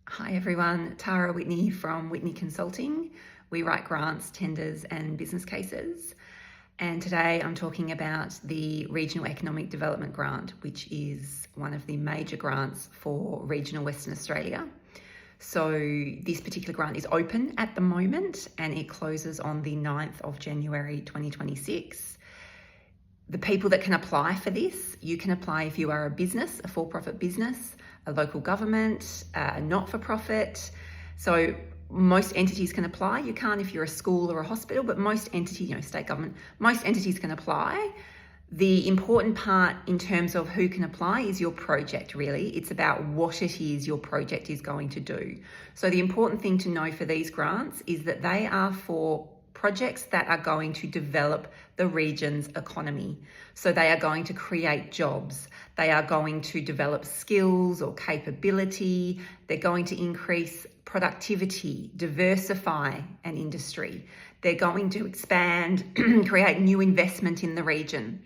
Hi everyone, Tara Whitney from Whitney Consulting. We write grants, tenders and business cases. And today I'm talking about the Regional Economic Development Grant, which is one of the major grants for regional Western Australia. So this particular grant is open at the moment and it closes on the 9th of January 2026. The people that can apply for this, you can apply if you are a business, a for-profit business, a local government, a not-for-profit. So most entities can apply. You can't if you're a school or a hospital, but most entities, state government, most entities can apply. The important part in terms of who can apply is your project, really. It's about what it is your project is going to do. So the important thing to know for these grants is that they are for projects that are going to develop the region's economy. So they are going to create jobs. They are going to develop skills or capability. They're going to increase productivity, diversify an industry. They're going to expand, create new investment in the region.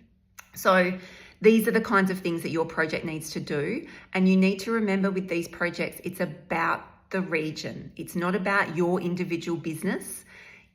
So these are the kinds of things that your project needs to do. And you need to remember with these projects, it's about the region. It's not about your individual business.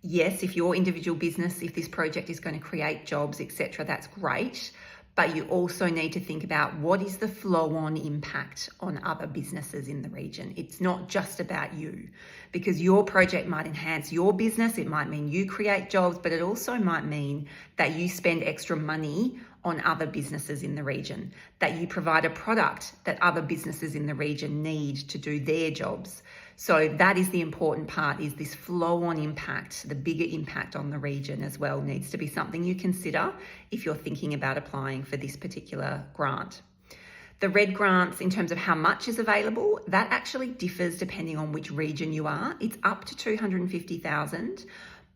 Yes, if your individual business, if this project is going to create jobs, etc., that's great. But you also need to think about what is the flow-on impact on other businesses in the region. It's not just about you, because your project might enhance your business. It might mean you create jobs, but it also might mean that you spend extra money on other businesses in the region, that you provide a product that other businesses in the region need to do their jobs. So that is the important part, is this flow-on impact, the bigger impact on the region as well needs to be something you consider if you're thinking about applying for this particular grant. The red grants, in terms of how much is available, that actually differs depending on which region you are. It's up to 250,000.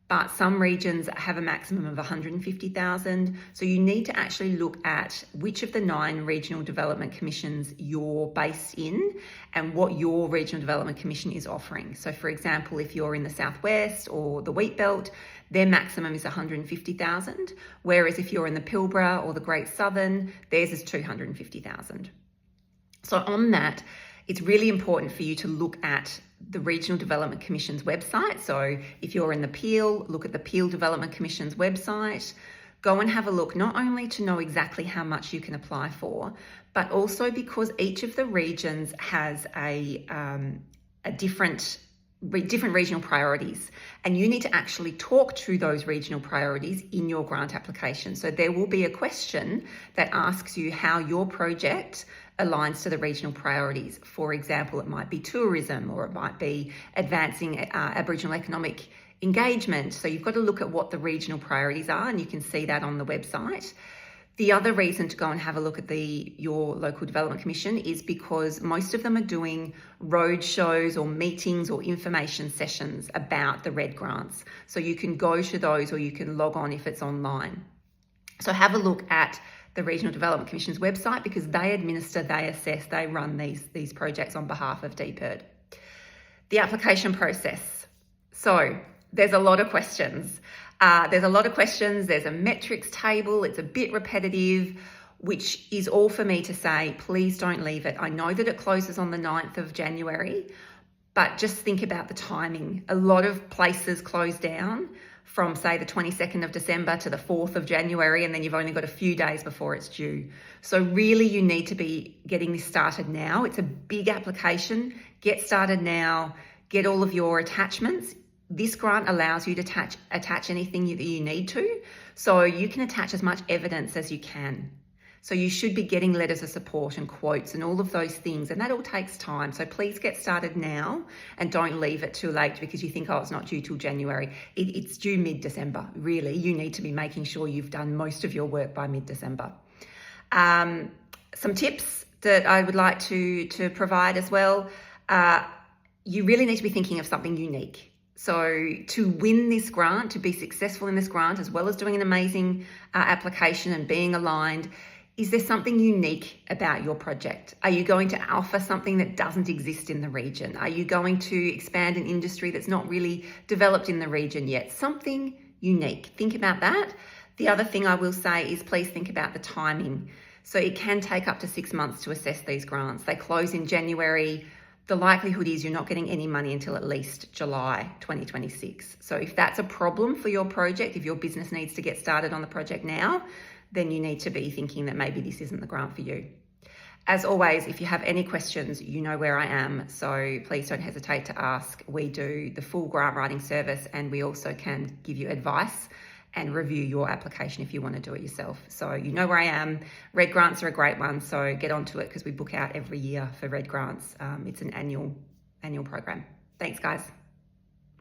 But some regions have a maximum of 150,000. So you need to actually look at which of the 9 regional development commissions you're based in and what your regional development commission is offering. So for example, if you're in the Southwest or the Wheat Belt, their maximum is 150,000. Whereas if you're in the Pilbara or the Great Southern, theirs is 250,000. So on that, it's really important for you to look at the Regional Development Commission's website. So if you're in the Peel, look at the Peel Development Commission's website. Go and have a look, not only to know exactly how much you can apply for, but also because each of the regions has a different regional priorities, and you need to actually talk to those regional priorities in your grant application. So there will be a question that asks you how your project aligns to the regional priorities. For example, it might be tourism, or it might be advancing Aboriginal economic engagement. So you've got to look at what the regional priorities are, and you can see that on the website. The other reason to go and have a look at your local development commission is because most of them are doing road shows or meetings or information sessions about the red grants. So you can go to those, or you can log on if it's online. So have a look at the Regional Development Commission's website, because they administer, they assess, they run these projects on behalf of DPIRD. The application process. So there's a lot of questions. There's a metrics table. It's a bit repetitive, which is all for me to say, please don't leave it. I know that it closes on the 9th of January, but just think about the timing. A lot of places close down from, say, the 22nd of December to the 4th of January, and then you've only got a few days before it's due. So really you need to be getting this started now. It's a big application. Get started now. Get all of your attachments. This grant allows you to attach anything that you need to. So you can attach as much evidence as you can. So you should be getting letters of support and quotes and all of those things, and that all takes time. So please get started now and don't leave it too late because you think, oh, it's not due till January. It's due mid-December. Really, you need to be making sure you've done most of your work by mid-December. Some tips that I would like to provide as well. You really need to be thinking of something unique. So to win this grant, to be successful in this grant, as well as doing an amazing application and being aligned, is there something unique about your project? Are you going to offer something that doesn't exist in the region? Are you going to expand an industry that's not really developed in the region yet? Something unique. Think about that. The other thing I will say is please think about the timing. So it can take up to 6 months to assess these grants. They close in January. the likelihood is you're not getting any money until at least July 2026. So if that's a problem for your project, if your business needs to get started on the project now, then you need to be thinking that maybe this isn't the grant for you. As always, if you have any questions, you know where I am, so please don't hesitate to ask. We do the full grant writing service, and we also can give you advice and review your application if you want to do it yourself. So you know where I am. Red grants are a great one, so get onto it because we book out every year for red grants. It's an annual program. Thanks, guys.